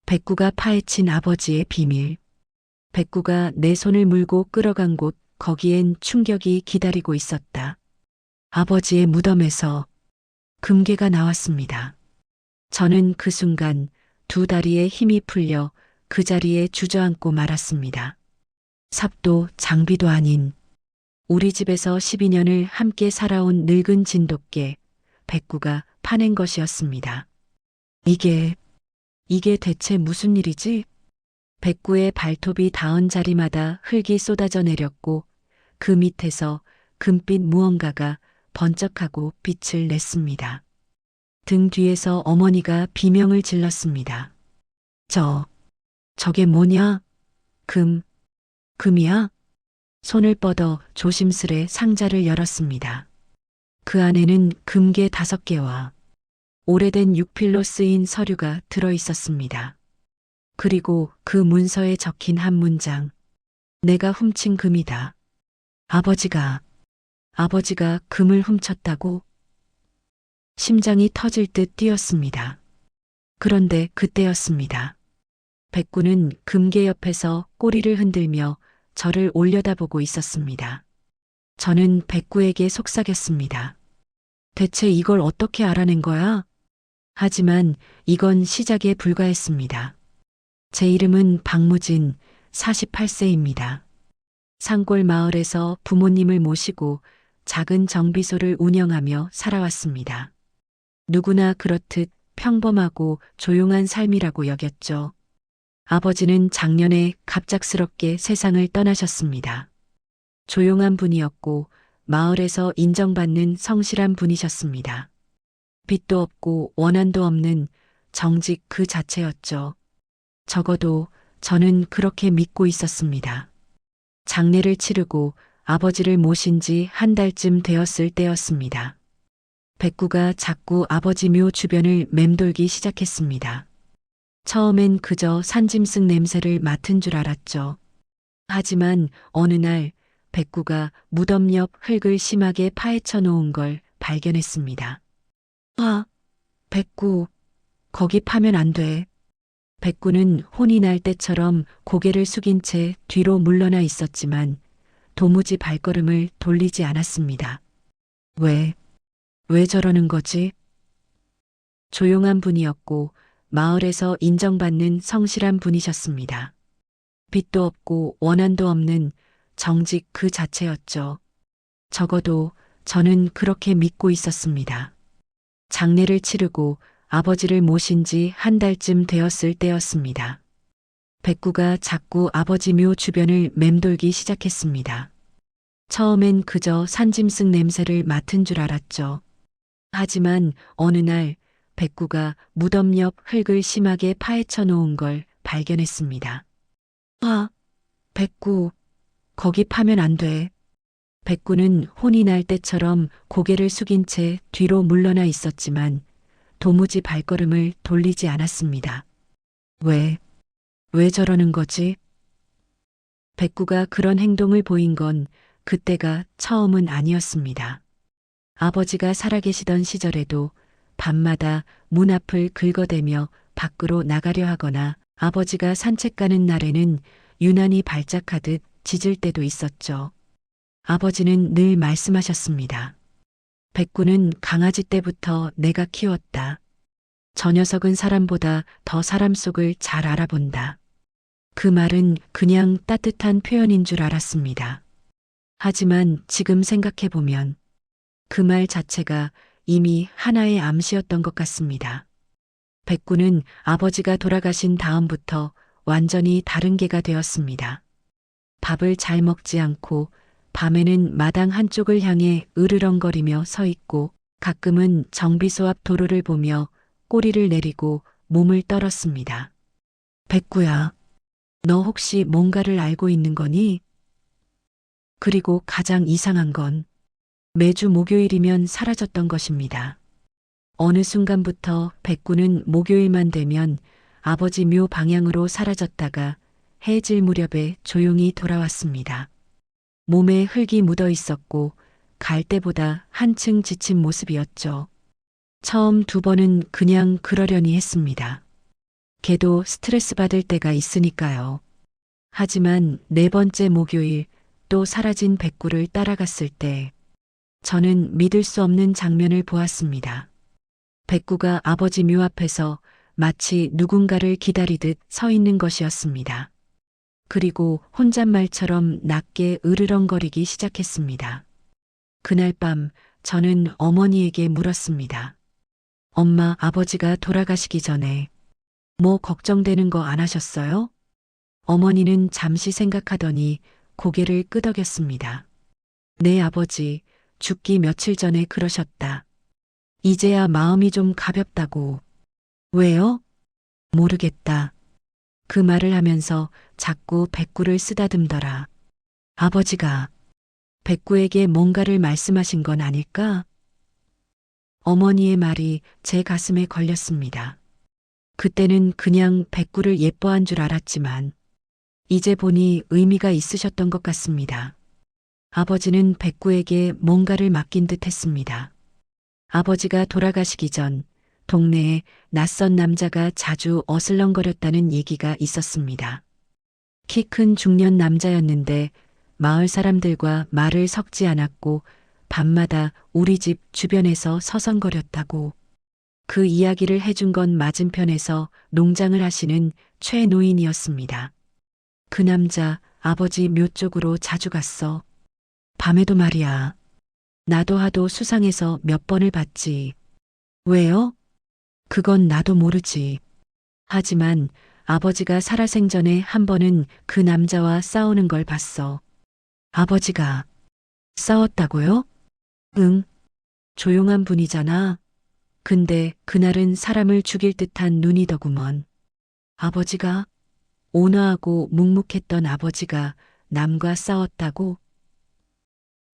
백구가 파헤친 아버지의 비밀. 백구가 내 손을 물고 끌어간 곳, 거기엔 충격이 기다리고 있었다. 아버지의 무덤에서 금괴가 나왔습니다. 저는 그 순간 두 다리에 힘이 풀려 그 자리에 주저앉고 말았습니다. 삽도 장비도 아닌 우리 집에서 12년을 함께 살아온 늙은 진돗개 백구가 파낸 것이었습니다. 이게 대체 무슨 일이지? 백구의 발톱이 닿은 자리마다 흙이 쏟아져 내렸고 그 밑에서 금빛 무언가가 번쩍하고 빛을 냈습니다. 등 뒤에서 어머니가 비명을 질렀습니다. 저게 뭐냐? 금이야? 손을 뻗어 조심스레 상자를 열었습니다. 그 안에는 금괴 5개와 오래된 육필로 쓰인 서류가 들어 있었습니다. 그리고 그 문서에 적힌 한 문장. 내가 훔친 금이다. 아버지가 금을 훔쳤다고? 심장이 터질 듯 뛰었습니다. 그런데 그때였습니다. 백구는 금괴 옆에서 꼬리를 흔들며 저를 올려다보고 있었습니다. 저는 백구에게 속삭였습니다. 대체 이걸 어떻게 알아낸 거야? 하지만 이건 시작에 불과했습니다. 제 이름은 박무진, 48세입니다. 산골 마을에서 부모님을 모시고 작은 정비소를 운영하며 살아왔습니다. 누구나 그렇듯 평범하고 조용한 삶이라고 여겼죠. 아버지는 작년에 갑작스럽게 세상을 떠나셨습니다. 조용한 분이었고 마을에서 인정받는 성실한 분이셨습니다. 빚도 없고 원한도 없는 정직 그 자체였죠. 적어도 저는 그렇게 믿고 있었습니다. 장례를 치르고 아버지를 모신 지 한 달쯤 되었을 때였습니다. 백구가 자꾸 아버지 묘 주변을 맴돌기 시작했습니다. 처음엔 그저 산짐승 냄새를 맡은 줄 알았죠. 하지만 어느 날 백구가 무덤 옆 흙을 심하게 파헤쳐 놓은 걸 발견했습니다. 백구, 거기 파면 안 돼. 백구는 혼이 날 때처럼 고개를 숙인 채 뒤로 물러나 있었지만 도무지 발걸음을 돌리지 않았습니다. 왜 저러는 거지? 조용한 분이었고 마을에서 인정받는 성실한 분이셨습니다. 빚도 없고 원한도 없는 정직 그 자체였죠. 적어도 저는 그렇게 믿고 있었습니다. 장례를 치르고 아버지를 모신 지 한 달쯤 되었을 때였습니다. 백구가 자꾸 아버지 묘 주변을 맴돌기 시작했습니다. 처음엔 그저 산짐승 냄새를 맡은 줄 알았죠. 하지만 어느 날 백구가 무덤 옆 흙을 심하게 파헤쳐 놓은 걸 발견했습니다. 백구, 거기 파면 안 돼. 백구는 혼이 날 때처럼 고개를 숙인 채 뒤로 물러나 있었지만 도무지 발걸음을 돌리지 않았습니다. 왜 저러는 거지? 백구가 그런 행동을 보인 건 그때가 처음은 아니었습니다. 아버지가 살아계시던 시절에도 밤마다 문 앞을 긁어대며 밖으로 나가려 하거나 아버지가 산책 가는 날에는 유난히 발작하듯 짖을 때도 있었죠. 아버지는 늘 말씀하셨습니다. 백구는 강아지 때부터 내가 키웠다. 저 녀석은 사람보다 더 사람 속을 잘 알아본다. 그 말은 그냥 따뜻한 표현인 줄 알았습니다. 하지만 지금 생각해보면 그 말 자체가 이미 하나의 암시였던 것 같습니다. 백구는 아버지가 돌아가신 다음부터 완전히 다른 개가 되었습니다. 밥을 잘 먹지 않고 밤에는 마당 한쪽을 향해 으르렁거리며 서 있고 가끔은 정비소 앞 도로를 보며 꼬리를 내리고 몸을 떨었습니다. 백구야, 너 혹시 뭔가를 알고 있는 거니? 그리고 가장 이상한 건 매주 목요일이면 사라졌던 것입니다. 어느 순간부터 백구는 목요일만 되면 아버지 묘 방향으로 사라졌다가 해질 무렵에 조용히 돌아왔습니다. 몸에 흙이 묻어 있었고 갈 때보다 한층 지친 모습이었죠. 처음 2번은 그냥 그러려니 했습니다. 걔도 스트레스 받을 때가 있으니까요. 하지만 네 번째 목요일 또 사라진 백구를 따라갔을 때 저는 믿을 수 없는 장면을 보았습니다. 백구가 아버지 묘 앞에서 마치 누군가를 기다리듯 서 있는 것이었습니다. 그리고 혼잣말처럼 낮게 으르렁거리기 시작했습니다. 그날 밤 저는 어머니에게 물었습니다. 엄마, 아버지가 돌아가시기 전에 뭐 걱정되는 거 안 하셨어요? 어머니는 잠시 생각하더니 고개를 끄덕였습니다. 네, 아버지, 죽기 며칠 전에 그러셨다. 이제야 마음이 좀 가볍다고. 왜요? 모르겠다. 그 말을 하면서 자꾸 백구를 쓰다듬더라. 아버지가 백구에게 뭔가를 말씀하신 건 아닐까? 어머니의 말이 제 가슴에 걸렸습니다. 그때는 그냥 백구를 예뻐한 줄 알았지만 이제 보니 의미가 있으셨던 것 같습니다. 아버지는 백구에게 뭔가를 맡긴 듯 했습니다. 아버지가 돌아가시기 전 동네에 낯선 남자가 자주 어슬렁거렸다는 얘기가 있었습니다. 키 큰 중년 남자였는데 마을 사람들과 말을 섞지 않았고 밤마다 우리 집 주변에서 서성거렸다고. 그 이야기를 해준 건 맞은편에서 농장을 하시는 최 노인이었습니다. 그 남자 아버지 묘 쪽으로 자주 갔어. 밤에도 말이야. 나도 하도 수상해서 몇 번을 봤지. 왜요? 그건 나도 모르지. 하지만 아버지가 살아생전에 한 번은 그 남자와 싸우는 걸 봤어. 아버지가 싸웠다고요? 응. 조용한 분이잖아. 근데 그날은 사람을 죽일 듯한 눈이더구먼. 아버지가 온화하고 묵묵했던 아버지가 남과 싸웠다고?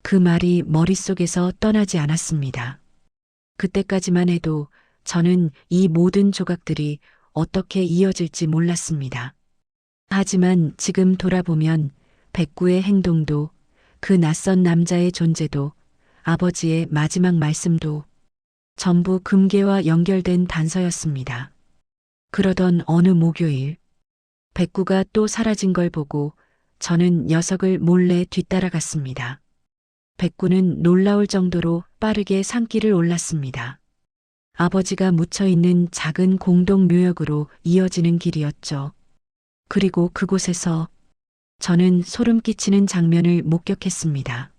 그 말이 머릿속에서 떠나지 않았습니다. 그때까지만 해도 저는 이 모든 조각들이 어떻게 이어질지 몰랐습니다. 하지만 지금 돌아보면 백구의 행동도 그 낯선 남자의 존재도 아버지의 마지막 말씀도 전부 금괴와 연결된 단서였습니다. 그러던 어느 목요일, 백구가 또 사라진 걸 보고 저는 녀석을 몰래 뒤따라갔습니다. 백구는 놀라울 정도로 빠르게 산길을 올랐습니다. 아버지가 묻혀있는 작은 공동 묘역으로 이어지는 길이었죠. 그리고 그곳에서 저는 소름 끼치는 장면을 목격했습니다.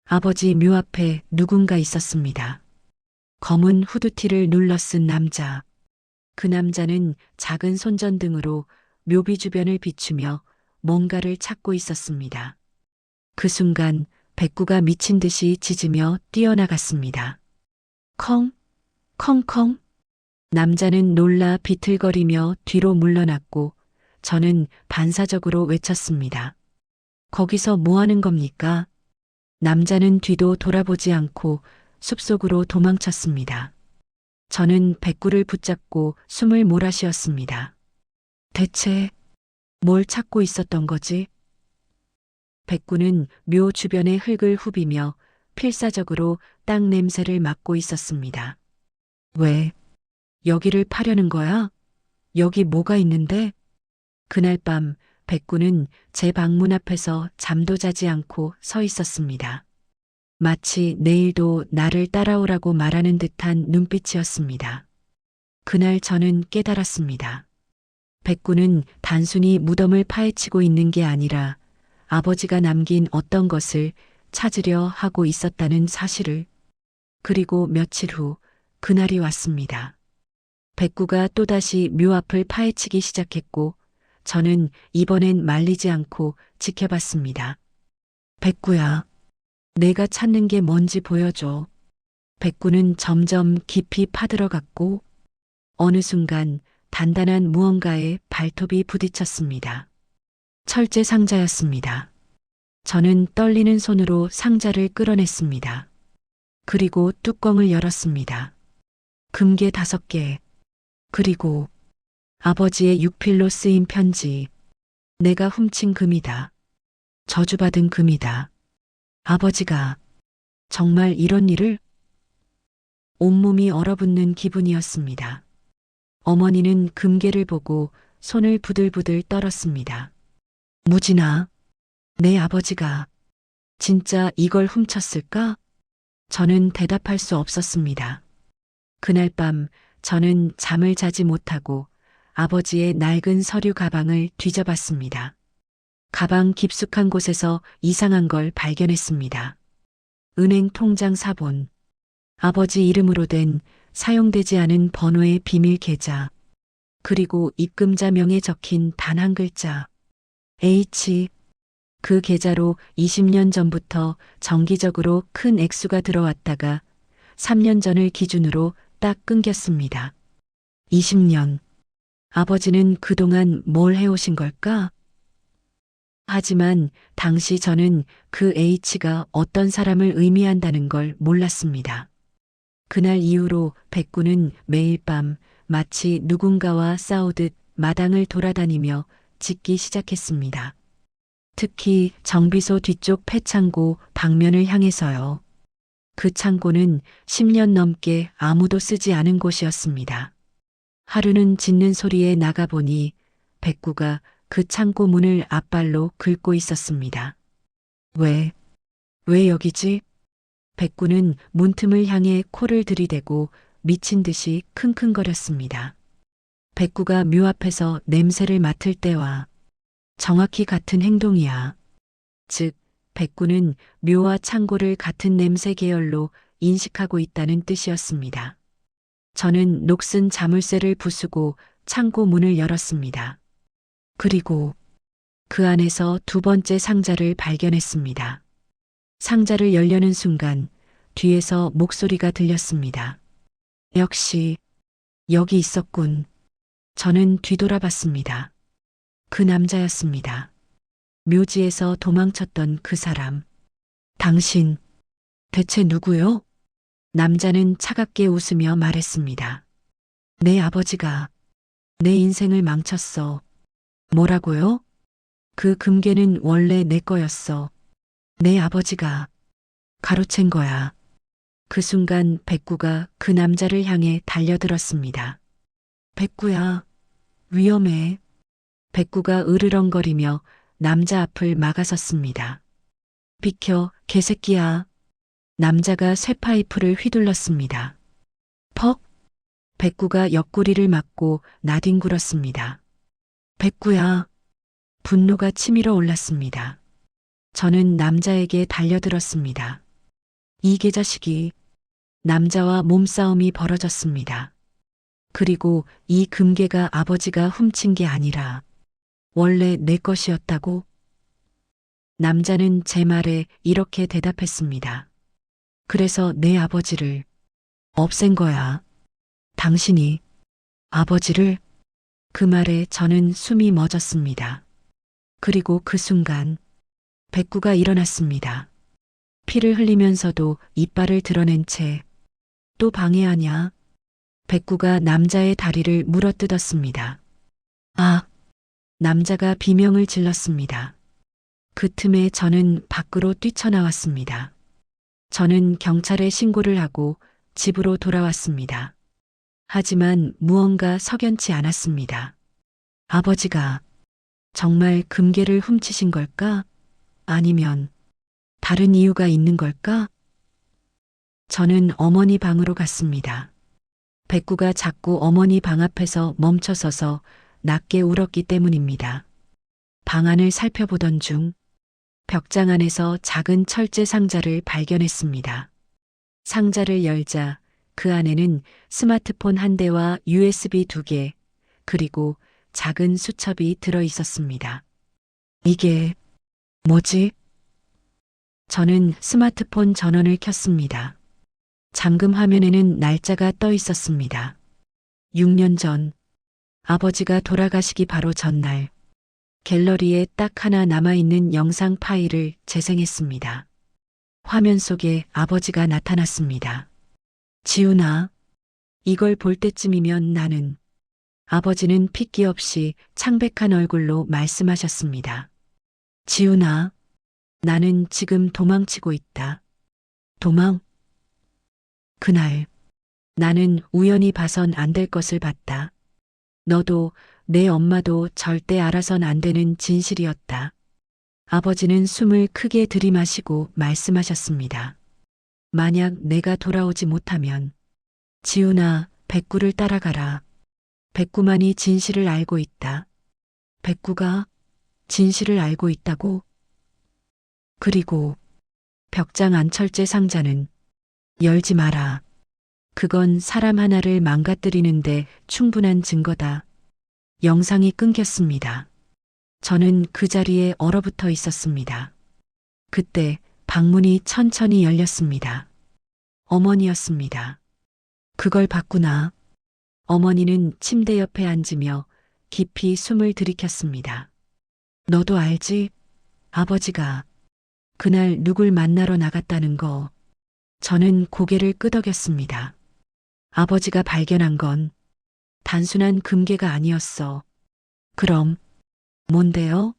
아버지 묘 앞에 누군가 있었습니다. 검은 후드티를 눌러 쓴 남자. 그 남자는 작은 손전등으로 묘비 주변을 비추며 뭔가를 찾고 있었습니다. 그 순간 백구가 미친 듯이 짖으며 뛰어나갔습니다. 컹, 컹컹. 남자는 놀라 비틀거리며 뒤로 물러났고 저는 반사적으로 외쳤습니다. 거기서 뭐 하는 겁니까? 남자는 뒤도 돌아보지 않고 숲속으로 도망쳤습니다. 저는 백구를 붙잡고 숨을 몰아쉬었습니다. 대체 뭘 찾고 있었던 거지? 백구는 묘 주변의 흙을 후비며 필사적으로 땅 냄새를 맡고 있었습니다. 왜? 여기를 파려는 거야? 여기 뭐가 있는데? 그날 밤 백구는 제 방문 앞에서 잠도 자지 않고 서 있었습니다. 마치 내일도 나를 따라오라고 말하는 듯한 눈빛이었습니다. 그날 저는 깨달았습니다. 백구는 단순히 무덤을 파헤치고 있는 게 아니라 아버지가 남긴 어떤 것을 찾으려 하고 있었다는 사실을. 그리고 며칠 후 그날이 왔습니다. 백구가 또다시 묘 앞을 파헤치기 시작했고 저는 이번엔 말리지 않고 지켜봤습니다. 백구야, 내가 찾는 게 뭔지 보여줘. 백구는 점점 깊이 파들어갔고 어느 순간 단단한 무언가에 발톱이 부딪혔습니다. 철제 상자였습니다. 저는 떨리는 손으로 상자를 끌어냈습니다. 그리고 뚜껑을 열었습니다. 금괴 5개, 그리고 아버지의 육필로 쓰인 편지. 내가 훔친 금이다. 저주받은 금이다. 아버지가 정말 이런 일을? 온몸이 얼어붙는 기분이었습니다. 어머니는 금괴를 보고 손을 부들부들 떨었습니다. 무진아, 내 아버지가 진짜 이걸 훔쳤을까? 저는 대답할 수 없었습니다. 그날 밤 저는 잠을 자지 못하고 아버지의 낡은 서류 가방을 뒤져봤습니다. 가방 깊숙한 곳에서 이상한 걸 발견했습니다. 은행 통장 사본, 아버지 이름으로 된 사용되지 않은 번호의 비밀 계좌, 그리고 입금자 명에 적힌 단 한 글자, H. 그 계좌로 20년 전부터 정기적으로 큰 액수가 들어왔다가 3년 전을 기준으로 딱 끊겼습니다. 20년. 아버지는 그동안 뭘 해오신 걸까? 하지만 당시 저는 그 H가 어떤 사람을 의미한다는 걸 몰랐습니다. 그날 이후로 백구는 매일 밤 마치 누군가와 싸우듯 마당을 돌아다니며 짖기 시작했습니다. 특히 정비소 뒤쪽 폐창고 방면을 향해서요. 그 창고는 10년 넘게 아무도 쓰지 않은 곳이었습니다. 하루는 짖는 소리에 나가보니 백구가 그 창고 문을 앞발로 긁고 있었습니다. 왜 여기지? 백구는 문틈을 향해 코를 들이대고 미친 듯이 킁킁거렸습니다. 백구가 묘 앞에서 냄새를 맡을 때와 정확히 같은 행동이야. 즉, 백구는 묘와 창고를 같은 냄새 계열로 인식하고 있다는 뜻이었습니다. 저는 녹슨 자물쇠를 부수고 창고 문을 열었습니다. 그리고 그 안에서 두 번째 상자를 발견했습니다. 상자를 열려는 순간 뒤에서 목소리가 들렸습니다. 역시 여기 있었군. 저는 뒤돌아봤습니다. 그 남자였습니다. 묘지에서 도망쳤던 그 사람. 당신, 대체 누구요? 남자는 차갑게 웃으며 말했습니다. 내 아버지가 내 인생을 망쳤어. 뭐라고요? 그 금괴는 원래 내 거였어. 내 아버지가 가로챈 거야. 그 순간 백구가 그 남자를 향해 달려들었습니다. 백구야, 위험해. 백구가 으르렁거리며 남자 앞을 막아섰습니다. 비켜, 개새끼야. 남자가 쇠파이프를 휘둘렀습니다. 퍽! 백구가 옆구리를 맞고 나뒹굴었습니다. 백구야. 분노가 치밀어 올랐습니다. 저는 남자에게 달려들었습니다. 이 개자식이. 남자와 몸싸움이 벌어졌습니다. 그리고 이 금괴가 아버지가 훔친 게 아니라 원래 내 것이었다고? 남자는 제 말에 이렇게 대답했습니다. 그래서 내 아버지를 없앤 거야. 당신이 아버지를? 그 말에 저는 숨이 멎었습니다. 그리고 그 순간 백구가 일어났습니다. 피를 흘리면서도 이빨을 드러낸 채 또 방해하냐? 백구가 남자의 다리를 물어뜯었습니다. 아! 남자가 비명을 질렀습니다. 그 틈에 저는 밖으로 뛰쳐나왔습니다. 저는 경찰에 신고를 하고 집으로 돌아왔습니다. 하지만 무언가 석연치 않았습니다. 아버지가 정말 금괴를 훔치신 걸까? 아니면 다른 이유가 있는 걸까? 저는 어머니 방으로 갔습니다. 백구가 자꾸 어머니 방 앞에서 멈춰서서 낮게 울었기 때문입니다. 방 안을 살펴보던 중 벽장 안에서 작은 철제 상자를 발견했습니다. 상자를 열자 그 안에는 스마트폰 한 대와 USB 2개, 그리고 작은 수첩이 들어 있었습니다. 이게 뭐지? 저는 스마트폰 전원을 켰습니다. 잠금 화면에는 날짜가 떠 있었습니다. 6년 전, 아버지가 돌아가시기 바로 전날, 갤러리에 딱 하나 남아있는 영상 파일을 재생했습니다. 화면 속에 아버지가 나타났습니다. 지훈아, 이걸 볼 때쯤이면 나는. 아버지는 핏기 없이 창백한 얼굴로 말씀하셨습니다. 지훈아, 나는 지금 도망치고 있다. 도망? 그날, 나는 우연히 봐선 안 될 것을 봤다. 너도 내 엄마도 절대 알아선 안 되는 진실이었다. 아버지는 숨을 크게 들이마시고 말씀하셨습니다. 만약 내가 돌아오지 못하면 지훈아, 백구를 따라가라. 백구만이 진실을 알고 있다. 백구가 진실을 알고 있다고? 그리고 벽장 안철제 상자는 열지 마라. 그건 사람 하나를 망가뜨리는데 충분한 증거다. 영상이 끊겼습니다. 저는 그 자리에 얼어붙어 있었습니다. 그때 방문이 천천히 열렸습니다. 어머니였습니다. 그걸 봤구나. 어머니는 침대 옆에 앉으며 깊이 숨을 들이켰습니다. 너도 알지? 아버지가 그날 누굴 만나러 나갔다는 거. 저는 고개를 끄덕였습니다. 아버지가 발견한 건 단순한 금괴가 아니었어. 그럼 뭔데요?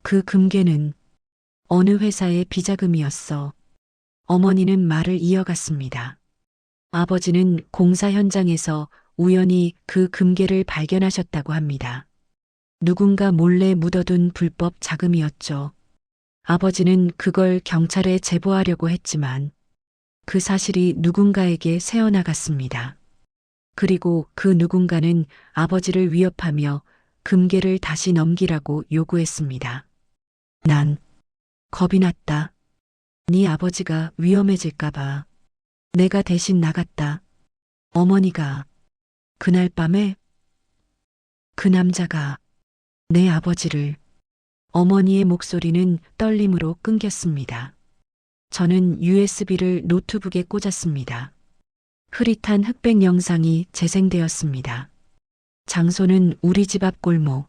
그 금괴는 어느 회사의 비자금이었어. 어머니는 말을 이어갔습니다. 아버지는 공사 현장에서 우연히 그 금괴를 발견하셨다고 합니다. 누군가 몰래 묻어둔 불법 자금이었죠. 아버지는 그걸 경찰에 제보하려고 했지만 그 사실이 누군가에게 새어나갔습니다. 그리고 그 누군가는 아버지를 위협하며 금괴를 다시 넘기라고 요구했습니다. 난 겁이 났다. 네 아버지가 위험해질까봐 내가 대신 나갔다. 어머니가 그날 밤에 그 남자가 내 아버지를 어머니의 목소리는 떨림으로 끊겼습니다. 저는 USB를 노트북에 꽂았습니다. 흐릿한 흑백 영상이 재생되었습니다. 장소는 우리 집 앞 골목.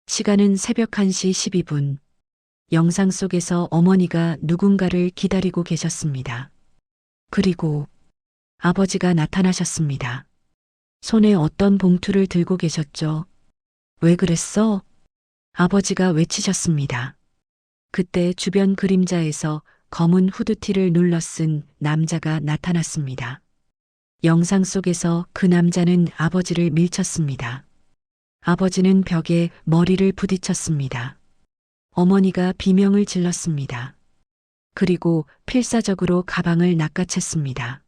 시간은 새벽 1시 12분. 영상 속에서 어머니가 누군가를 기다리고 계셨습니다. 그리고 아버지가 나타나셨습니다. 손에 어떤 봉투를 들고 계셨죠. 왜 그랬어? 아버지가 외치셨습니다. 그때 주변 그림자에서 검은 후드티를 눌러 쓴 남자가 나타났습니다. 영상 속에서 그 남자는 아버지를 밀쳤습니다. 아버지는 벽에 머리를 부딪혔습니다. 어머니가 비명을 질렀습니다. 그리고 필사적으로 가방을 낚아챘습니다.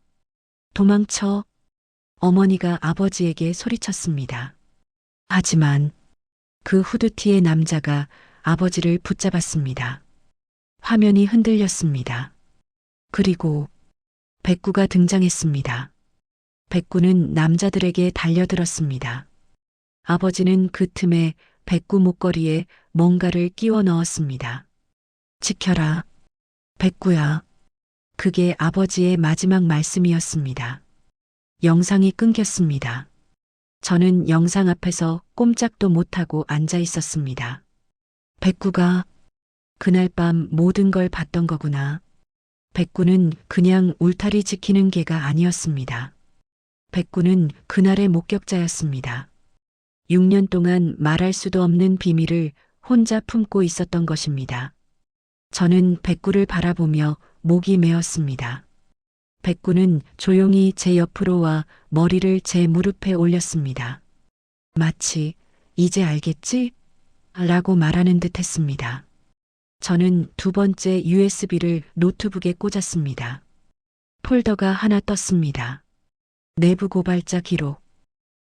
도망쳐. 어머니가 아버지에게 소리쳤습니다. 하지만 그 후드티의 남자가 아버지를 붙잡았습니다. 화면이 흔들렸습니다. 그리고 백구가 등장했습니다. 백구는 남자들에게 달려들었습니다. 아버지는 그 틈에 백구 목걸이에 뭔가를 끼워 넣었습니다. 지켜라. 백구야. 그게 아버지의 마지막 말씀이었습니다. 영상이 끊겼습니다. 저는 영상 앞에서 꼼짝도 못하고 앉아 있었습니다. 백구가 그날 밤 모든 걸 봤던 거구나. 백구는 그냥 울타리 지키는 개가 아니었습니다. 백구는 그날의 목격자였습니다. 6년 동안 말할 수도 없는 비밀을 혼자 품고 있었던 것입니다. 저는 백구를 바라보며 목이 메었습니다. 백구는 조용히 제 옆으로 와 머리를 제 무릎에 올렸습니다. 마치 이제 알겠지? 라고 말하는 듯 했습니다. 저는 두 번째 USB를 노트북에 꽂았습니다. 폴더가 하나 떴습니다. 내부 고발자 기록.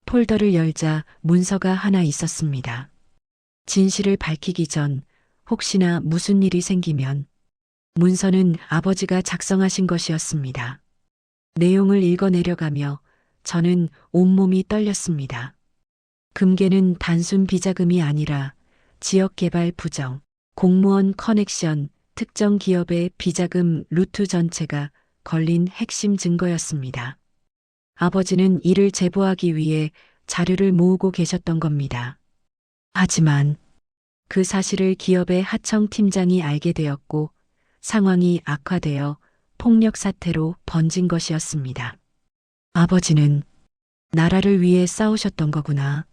폴더를 열자 문서가 하나 있었습니다. 진실을 밝히기 전 혹시나 무슨 일이 생기면. 문서는 아버지가 작성하신 것이었습니다. 내용을 읽어내려가며 저는 온몸이 떨렸습니다. 금괴는 단순 비자금이 아니라 지역개발 부정, 공무원 커넥션, 특정 기업의 비자금 루트 전체가 걸린 핵심 증거였습니다. 아버지는 이를 제보하기 위해 자료를 모으고 계셨던 겁니다. 하지만 그 사실을 기업의 하청 팀장이 알게 되었고 상황이 악화되어 폭력 사태로 번진 것이었습니다. 아버지는 나라를 위해 싸우셨던 거구나.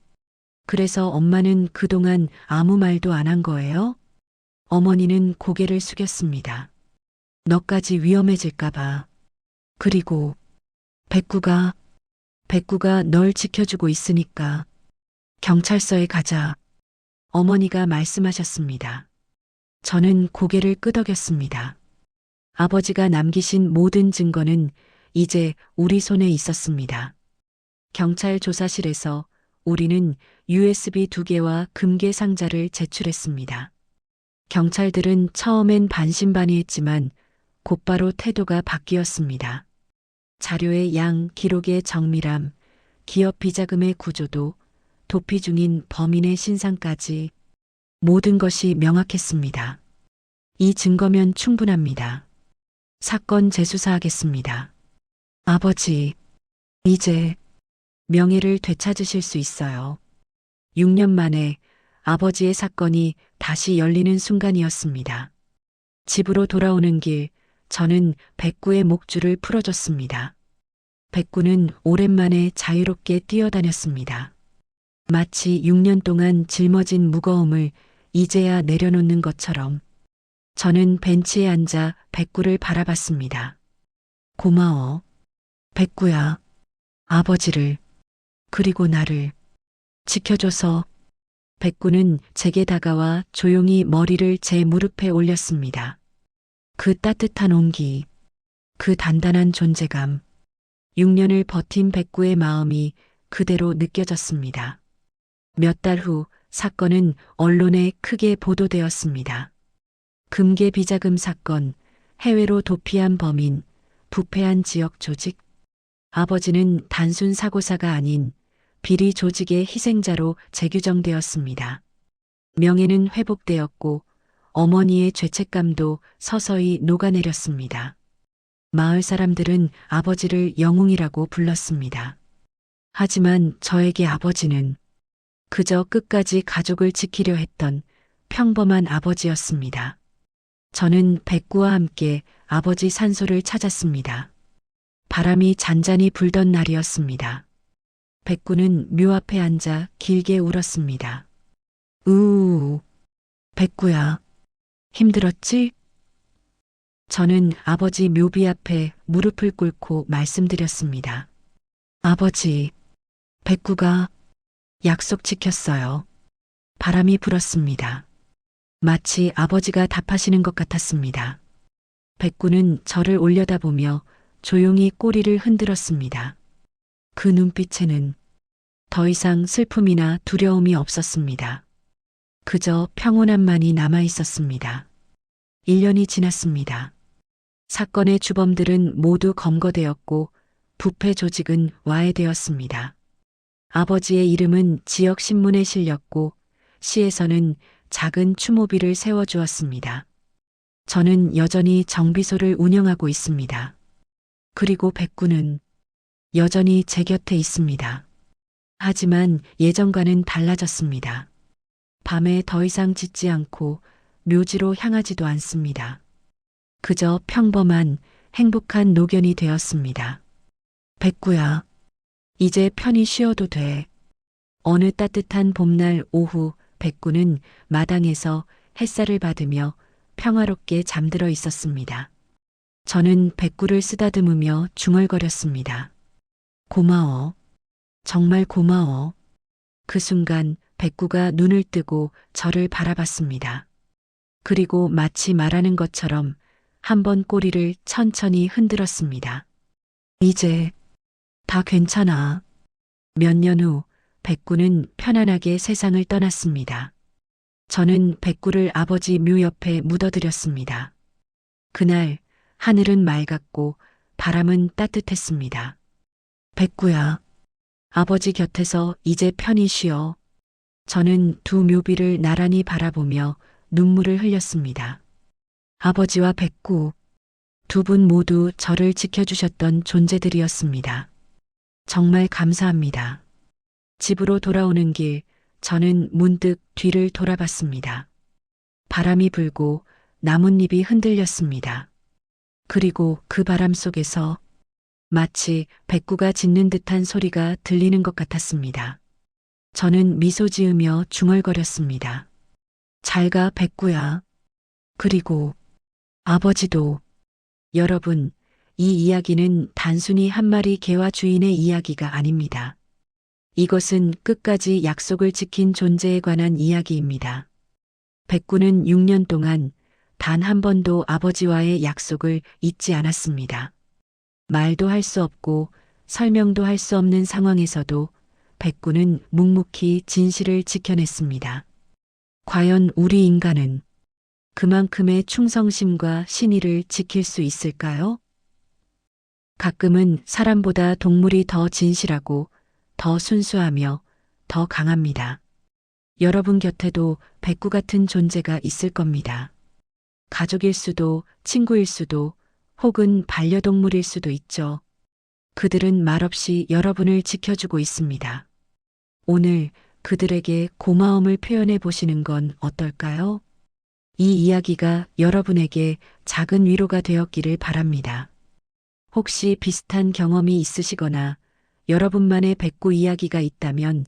그래서 엄마는 그동안 아무 말도 안 한 거예요? 어머니는 고개를 숙였습니다. 너까지 위험해질까봐. 그리고 백구가 백구가 널 지켜주고 있으니까 경찰서에 가자. 어머니가 말씀하셨습니다. 저는 고개를 끄덕였습니다. 아버지가 남기신 모든 증거는 이제 우리 손에 있었습니다. 경찰 조사실에서 우리는 USB 2개와 금괴 상자를 제출했습니다. 경찰들은 처음엔 반신반의했지만 곧바로 태도가 바뀌었습니다. 자료의 양, 기록의 정밀함, 기업 비자금의 구조도, 도피 중인 범인의 신상까지 모든 것이 명확했습니다. 이 증거면 충분합니다. 사건 재수사하겠습니다. 아버지, 이제 명예를 되찾으실 수 있어요. 6년 만에 아버지의 사건이 다시 열리는 순간이었습니다. 집으로 돌아오는 길, 저는 백구의 목줄을 풀어줬습니다. 백구는 오랜만에 자유롭게 뛰어다녔습니다. 마치 6년 동안 짊어진 무거움을 이제야 내려놓는 것처럼 저는 벤치에 앉아 백구를 바라봤습니다. 고마워. 백구야. 아버지를, 그리고 나를 지켜줘서. 백구는 제게 다가와 조용히 머리를 제 무릎에 올렸습니다. 그 따뜻한 온기, 그 단단한 존재감, 6년을 버틴 백구의 마음이 그대로 느껴졌습니다. 몇 달 후 사건은 언론에 크게 보도되었습니다. 금괴 비자금 사건, 해외로 도피한 범인, 부패한 지역 조직. 아버지는 단순 사고사가 아닌 비리 조직의 희생자로 재규정되었습니다. 명예는 회복되었고 어머니의 죄책감도 서서히 녹아내렸습니다. 마을 사람들은 아버지를 영웅이라고 불렀습니다. 하지만 저에게 아버지는 그저 끝까지 가족을 지키려 했던 평범한 아버지였습니다. 저는 백구와 함께 아버지 산소를 찾았습니다. 바람이 잔잔히 불던 날이었습니다. 백구는 묘 앞에 앉아 길게 울었습니다. 으우, 백구야, 힘들었지? 저는 아버지 묘비 앞에 무릎을 꿇고 말씀드렸습니다. 아버지, 백구가 약속 지켰어요. 바람이 불었습니다. 마치 아버지가 답하시는 것 같았습니다. 백구는 저를 올려다보며 조용히 꼬리를 흔들었습니다. 그 눈빛에는 더 이상 슬픔이나 두려움이 없었습니다. 그저 평온함만이 남아 있었습니다. 1년이 지났습니다. 사건의 주범들은 모두 검거되었고 부패 조직은 와해되었습니다. 아버지의 이름은 지역 신문에 실렸고 시에서는 작은 추모비를 세워주었습니다. 저는 여전히 정비소를 운영하고 있습니다. 그리고 백구는 여전히 제 곁에 있습니다. 하지만 예전과는 달라졌습니다. 밤에 더 이상 짖지 않고 묘지로 향하지도 않습니다. 그저 평범한 행복한 노견이 되었습니다. 백구야, 이제 편히 쉬어도 돼. 어느 따뜻한 봄날 오후 백구는 마당에서 햇살을 받으며 평화롭게 잠들어 있었습니다. 저는 백구를 쓰다듬으며 중얼거렸습니다. 고마워. 정말 고마워. 그 순간 백구가 눈을 뜨고 저를 바라봤습니다. 그리고 마치 말하는 것처럼 한 번 꼬리를 천천히 흔들었습니다. 이제 다 괜찮아. 몇 년 후 백구는 편안하게 세상을 떠났습니다. 저는 백구를 아버지 묘 옆에 묻어드렸습니다. 그날 하늘은 맑았고 바람은 따뜻했습니다. 백구야, 아버지 곁에서 이제 편히 쉬어. 저는 두 묘비를 나란히 바라보며 눈물을 흘렸습니다. 아버지와 백구, 두 분 모두 저를 지켜주셨던 존재들이었습니다. 정말 감사합니다. 집으로 돌아오는 길, 저는 문득 뒤를 돌아봤습니다. 바람이 불고 나뭇잎이 흔들렸습니다. 그리고 그 바람 속에서 마치 백구가 짖는 듯한 소리가 들리는 것 같았습니다. 저는 미소 지으며 중얼거렸습니다. 잘 가, 백구야. 그리고 아버지도. 여러분, 이 이야기는 단순히 한 마리 개와 주인의 이야기가 아닙니다. 이것은 끝까지 약속을 지킨 존재에 관한 이야기입니다. 백구는 6년 동안 단 한 번도 아버지와의 약속을 잊지 않았습니다. 말도 할 수 없고 설명도 할 수 없는 상황에서도 백구는 묵묵히 진실을 지켜냈습니다. 과연 우리 인간은 그만큼의 충성심과 신의를 지킬 수 있을까요? 가끔은 사람보다 동물이 더 진실하고 더 순수하며 더 강합니다. 여러분 곁에도 백구 같은 존재가 있을 겁니다. 가족일 수도, 친구일 수도, 혹은 반려동물일 수도 있죠. 그들은 말없이 여러분을 지켜주고 있습니다. 오늘 그들에게 고마움을 표현해 보시는 건 어떨까요? 이 이야기가 여러분에게 작은 위로가 되었기를 바랍니다. 혹시 비슷한 경험이 있으시거나 여러분만의 백구 이야기가 있다면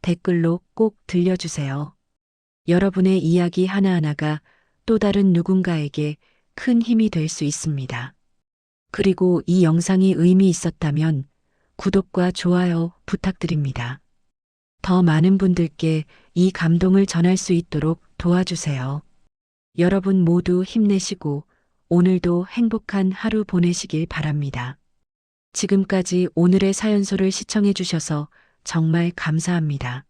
댓글로 꼭 들려주세요. 여러분의 이야기 하나하나가 또 다른 누군가에게 큰 힘이 될 수 있습니다. 그리고 이 영상이 의미 있었다면 구독과 좋아요 부탁드립니다. 더 많은 분들께 이 감동을 전할 수 있도록 도와주세요. 여러분 모두 힘내시고 오늘도 행복한 하루 보내시길 바랍니다. 지금까지 오늘의 사연소를 시청해 주셔서 정말 감사합니다.